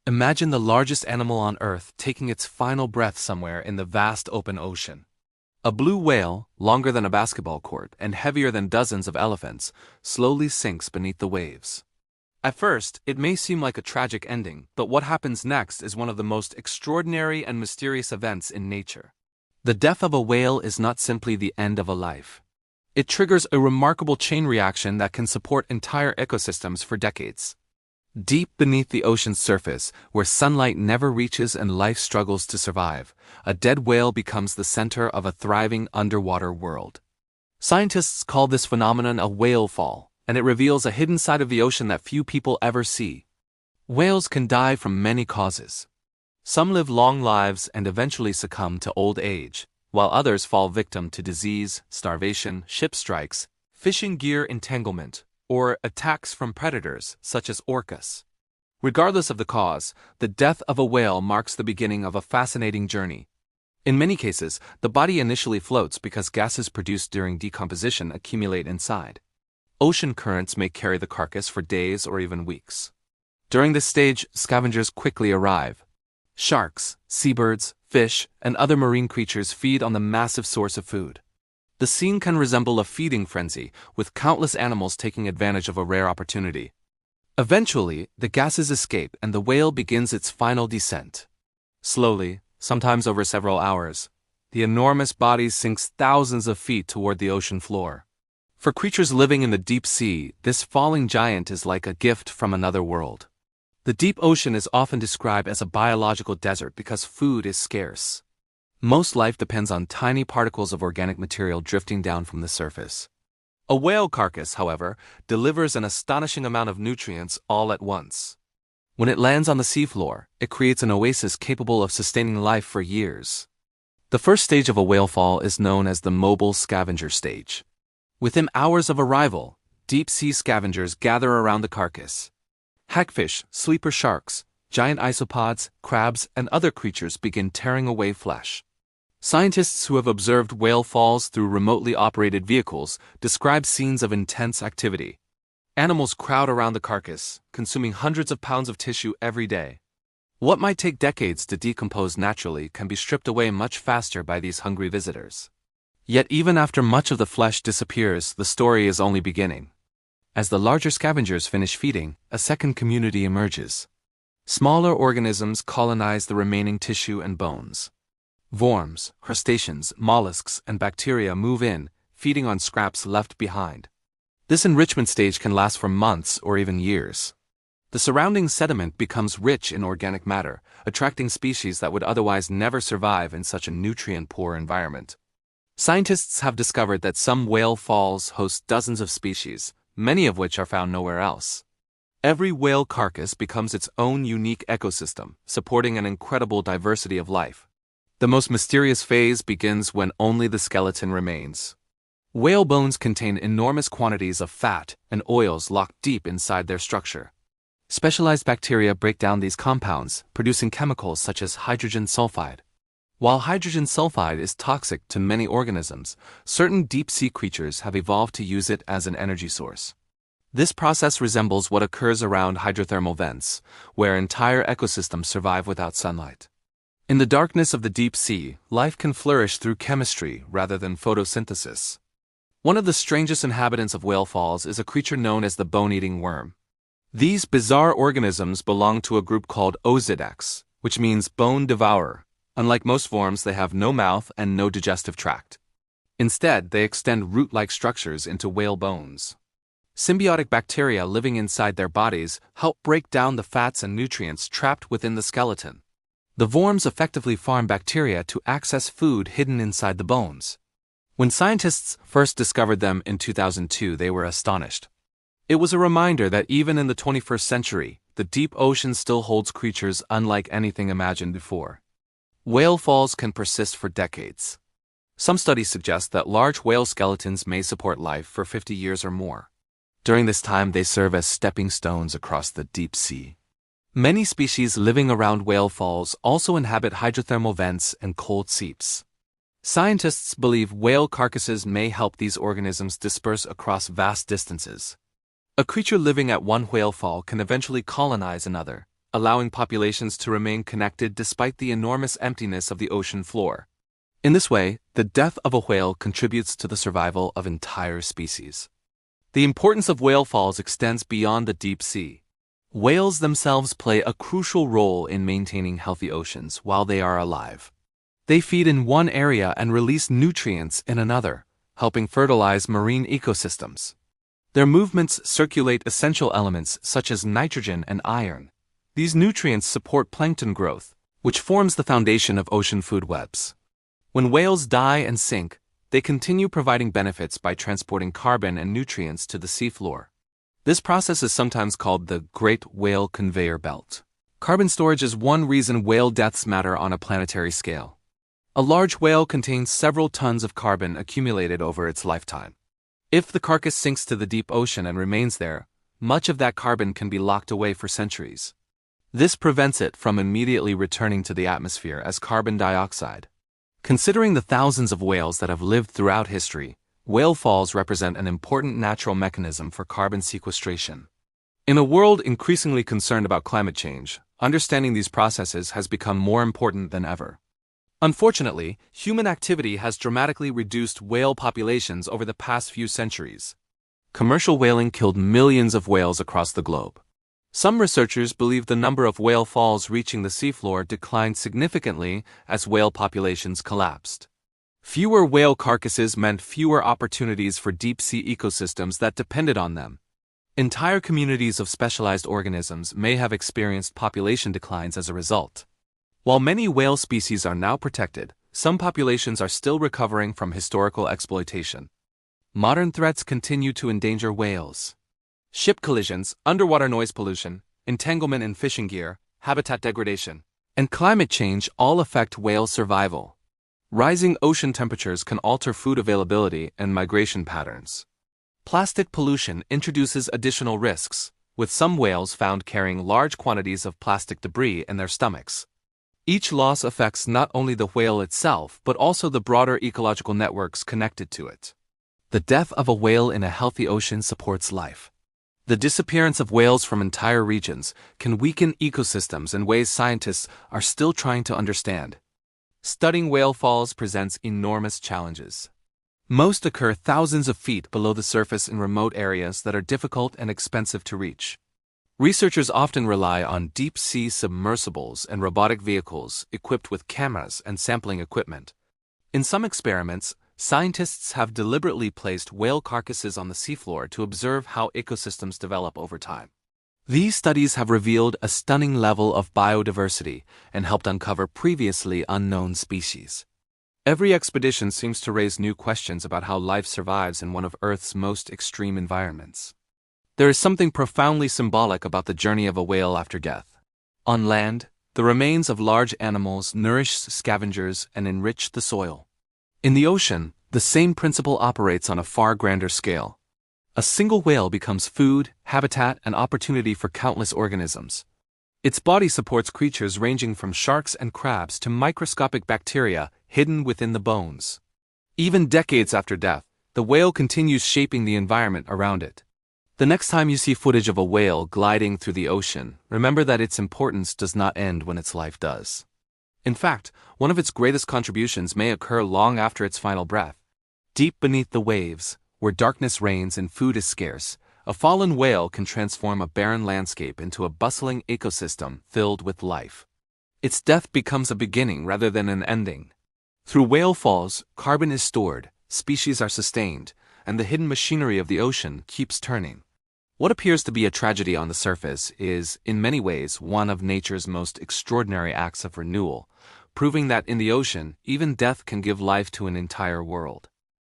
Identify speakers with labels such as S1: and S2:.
S1: Imagine the largest animal on Earth taking its final breath somewhere in the vast open ocean. A blue whale, longer than a basketball court and heavier than dozens of elephants, slowly sinks beneath the waves. At first, it may seem like a tragic ending, but what happens next is one of the most extraordinary and mysterious events in nature. The death of a whale is not simply the end of a life. It triggers a remarkable chain reaction that can support entire ecosystems for decades. Deep beneath the ocean's surface, where sunlight never reaches and life struggles to survive, a dead whale becomes the center of a thriving underwater world. Scientists call this phenomenon a whale fall, and it reveals a hidden side of the ocean that few people ever see. Whales can die from many causes. Some live long lives and eventually succumb to old age, while others fall victim to disease, starvation, ship strikes, fishing gear entanglement, or attacks from predators such as orcas. Regardless of the cause, the death of a whale marks the beginning of a fascinating journey. In many cases, the body initially floats because gases produced during decomposition accumulate inside. Ocean currents may carry the carcass for days or even weeks. During this stage, scavengers quickly arrive. Sharks, seabirds, fish, and other marine creatures feed on the massive source of food. The scene can resemble a feeding frenzy, with countless animals taking advantage of a rare opportunity. Eventually, the gases escape and the whale begins its final descent. Slowly, sometimes over several hours, the enormous body sinks thousands of feet toward the ocean floor. For creatures living in the deep sea, this falling giant is like a gift from another world. The deep ocean is often described as a biological desert because food is scarce. Most life depends on tiny particles of organic material drifting down from the surface. A whale carcass, however, delivers an astonishing amount of nutrients all at once. When it lands on the seafloor, it creates an oasis capable of sustaining life for years. The first stage of a whale fall is known as the mobile scavenger stage. Within hours of arrival, deep-sea scavengers gather around the carcass. Hagfish, sleeper sharks, giant isopods, crabs, and other creatures begin tearing away flesh. Scientists who have observed whale falls through remotely operated vehicles describe scenes of intense activity. Animals crowd around the carcass, consuming hundreds of pounds of tissue every day. What might take decades to decompose naturally can be stripped away much faster by these hungry visitors. Yet even after much of the flesh disappears, the story is only beginning. As the larger scavengers finish feeding, a second community emerges. Smaller organisms colonize the remaining tissue and bones. Worms, crustaceans, mollusks, and bacteria move in, feeding on scraps left behind. This enrichment stage can last for months or even years. The surrounding sediment becomes rich in organic matter, attracting species that would otherwise never survive in such a nutrient-poor environment. Scientists have discovered that some whale falls host dozens of species, many of which are found nowhere else. Every whale carcass becomes its own unique ecosystem, supporting an incredible diversity of life. The most mysterious phase begins when only the skeleton remains. Whale bones contain enormous quantities of fat and oils locked deep inside their structure. Specialized bacteria break down these compounds, producing chemicals such as hydrogen sulfide. While hydrogen sulfide is toxic to many organisms, certain deep-sea creatures have evolved to use it as an energy source. This process resembles what occurs around hydrothermal vents, where entire ecosystems survive without sunlight. In the darkness of the deep sea, life can flourish through chemistry rather than photosynthesis. One of the strangest inhabitants of whale falls is a creature known as the bone-eating worm. These bizarre organisms belong to a group called Ozidax, which means bone devourer. Unlike most worms, they have no mouth and no digestive tract. Instead, they extend root-like structures into whale bones. Symbiotic bacteria living inside their bodies help break down the fats and nutrients trapped within the skeleton. The worms effectively farm bacteria to access food hidden inside the bones. When scientists first discovered them in 2002, they were astonished. It was a reminder that even in the 21st century, the deep ocean still holds creatures unlike anything imagined before. Whale falls can persist for decades. Some studies suggest that large whale skeletons may support life for 50 years or more. During this time, they serve as stepping stones across the deep sea. Many species living around whale falls also inhabit hydrothermal vents and cold seeps. Scientists believe whale carcasses may help these organisms disperse across vast distances. A creature living at one whale fall can eventually colonize another, allowing populations to remain connected despite the enormous emptiness of the ocean floor. In this way, the death of a whale contributes to the survival of entire species. The importance of whale falls extends beyond the deep sea. Whales themselves play a crucial role in maintaining healthy oceans while they are alive. They feed in one area and release nutrients in another, helping fertilize marine ecosystems. Their movements circulate essential elements such as nitrogen and iron. These nutrients support plankton growth, which forms the foundation of ocean food webs. When whales die and sink, they continue providing benefits by transporting carbon and nutrients to the seafloor. This process is sometimes called the Great Whale Conveyor Belt. Carbon storage is one reason whale deaths matter on a planetary scale. A large whale contains several tons of carbon accumulated over its lifetime. If the carcass sinks to the deep ocean and remains there, much of that carbon can be locked away for centuries. This prevents it from immediately returning to the atmosphere as carbon dioxide. Considering the thousands of whales that have lived throughout history, whale falls represent an important natural mechanism for carbon sequestration. In a world increasingly concerned about climate change, understanding these processes has become more important than ever. Unfortunately, human activity has dramatically reduced whale populations over the past few centuries. Commercial whaling killed millions of whales across the globe. Some researchers believe the number of whale falls reaching the seafloor declined significantly as whale populations collapsed. Fewer whale carcasses meant fewer opportunities for deep-sea ecosystems that depended on them. Entire communities of specialized organisms may have experienced population declines as a result. While many whale species are now protected, some populations are still recovering from historical exploitation. Modern threats continue to endanger whales. Ship collisions, underwater noise pollution, entanglement in fishing gear, habitat degradation, and climate change all affect whale survival. Rising ocean temperatures can alter food availability and migration patterns. Plastic pollution introduces additional risks, with some whales found carrying large quantities of plastic debris in their stomachs. Each loss affects not only the whale itself but also the broader ecological networks connected to it. The death of a whale in a healthy ocean supports life. The disappearance of whales from entire regions can weaken ecosystems in ways scientists are still trying to understand. Studying whale falls presents enormous challenges. Most occur thousands of feet below the surface in remote areas that are difficult and expensive to reach. Researchers often rely on deep-sea submersibles and robotic vehicles equipped with cameras and sampling equipment. In some experiments, scientists have deliberately placed whale carcasses on the seafloor to observe how ecosystems develop over time. These studies have revealed a stunning level of biodiversity and helped uncover previously unknown species. Every expedition seems to raise new questions about how life survives in one of Earth's most extreme environments. There is something profoundly symbolic about the journey of a whale after death. On land, the remains of large animals nourish scavengers and enrich the soil. In the ocean, the same principle operates on a far grander scale. A single whale becomes food, habitat, and opportunity for countless organisms. Its body supports creatures ranging from sharks and crabs to microscopic bacteria hidden within the bones. Even decades after death, the whale continues shaping the environment around it. The next time you see footage of a whale gliding through the ocean, remember that its importance does not end when its life does. In fact, one of its greatest contributions may occur long after its final breath. Deep beneath the waves, where darkness reigns and food is scarce, a fallen whale can transform a barren landscape into a bustling ecosystem filled with life. Its death becomes a beginning rather than an ending. Through whale falls, carbon is stored, species are sustained, and the hidden machinery of the ocean keeps turning. What appears to be a tragedy on the surface is, in many ways, one of nature's most extraordinary acts of renewal, proving that in the ocean, even death can give life to an entire world.